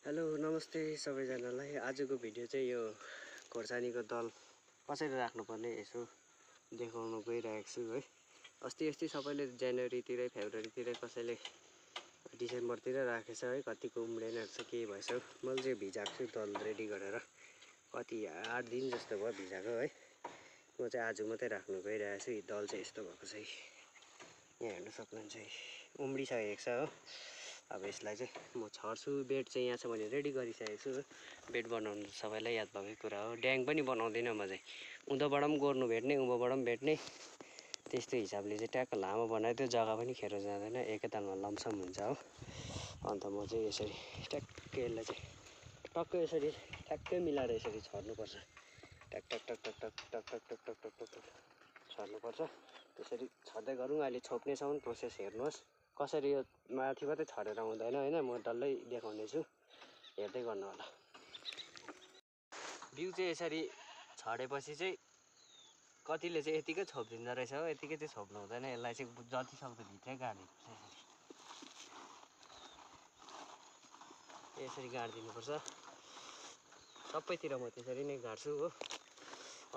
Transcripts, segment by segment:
Hello नमस्ते सबैजनालाई। आजको भिडियो चाहिँ यो खोर्सानीको दल कसरी राख्नुपर्ने यसो देखाउन गइरहेको छु है। अस्ति सबैले जनवरीतिरै फेब्रुअरीतिरै कसैले डिसेम्बरतिर राखेछ है। कतिको उम्रेन रहेछ के भएछ। मैले चाहिँ भिजाएको छु दल रेडी गरेर, कति 8 दिन जस्तो भयो भिजाएको है। म चाहिँ आज मात्रै राख्नु गइरहेको छु। दल चाहिँ यस्तो भएको छ, यहाँ हेर्न सक्नुहुन्छ, उम्रिसकेको छ हो। अब यसलाई चाहिँ म छर्छु। बेड चाहिँ यहाँ छ भने रेडी गरिसकेको छु। बेड बनाउनु सबैलाई याद भएकै कुरा हो। ड्याङ पनि बनाउँदिनँ म चाहिँ, उँधोबाट पनि गोर्नु भेट्ने, उँभोबाट पनि भेट्ने, त्यस्तो हिसाबले चाहिँ ट्याक्क लामो बनाइदियो। जग्गा पनि खेरो जाँदैन, एकैतालमा लमसम हुन्छ हो। अन्त म चाहिँ यसरी ट्याक्कै यसलाई चाहिँ टक्कै यसरी ठ्याक्कै मिलाएर यसरी छर्नुपर्छ। टक टक टक टक टक टक टक टक टक टक टक टक छर्नुपर्छ। त्यसरी छर्दै गरौँ। अहिले छोप्नेसम्म प्रोसेस हेर्नुहोस्। कसरी यो माथि मात्रै छरेर हुँदैन होइन, म डल्लै देखाउने छु, हेर्दै गर्नु होला। बिउ चाहिँ यसरी छरेपछि चाहिँ कतिले चाहिँ यतिकै छोपिदिँदो रहेछ हो। यतिकै चाहिँ छोप्नु हुँदैन, यसलाई चाहिँ जति सक्दो भित्रै गाड्नुपर्छ। यसरी गाडिदिनुपर्छ सबैतिर। म त्यसरी नै गाड्छु हो।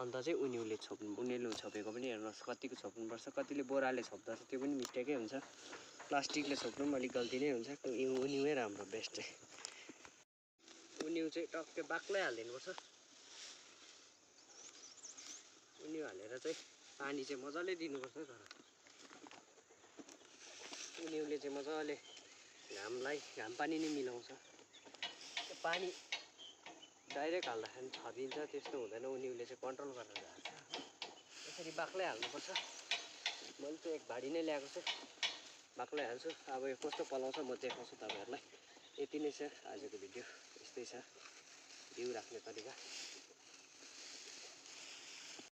अन्त चाहिँ उनिउले छोपेको पनि हेर्नुहोस् कतिको छोप्नुपर्छ। कतिले बोराले छोप्दछ, त्यो पनि मिस्टेकै हुन्छ। प्लास्टिकले छोप्नु पनि अलिक गल्ती नै हुन्छ। उनिउै राम्रो बेस्ट चाहिँ। उनिउ चाहिँ टक्कै बाक्लै हालिदिनुपर्छ। उनिउ हालेर चाहिँ पानी चाहिँ मजाले दिनुपर्छ। तर उनिउले चाहिँ मजाले घाम पानी नै मिलाउँछ। त्यो पानी डाइरेक्ट हाल्दाखेरि छरिन्छ, त्यस्तो हुँदैन। उनिउले चाहिँ कन्ट्रोल गरेर हाल्छ। यसरी बाक्लै हाल्नुपर्छ। मैले चाहिँ एक भाडी नै ल्याएको छु, बाक्लै हाल्छु। अब यो कस्तो पलाउँछ म देखाउँछु तपाईँहरूलाई। यति नै छ आजको भिडियो, यस्तै छ बिउ राख्ने तरिका।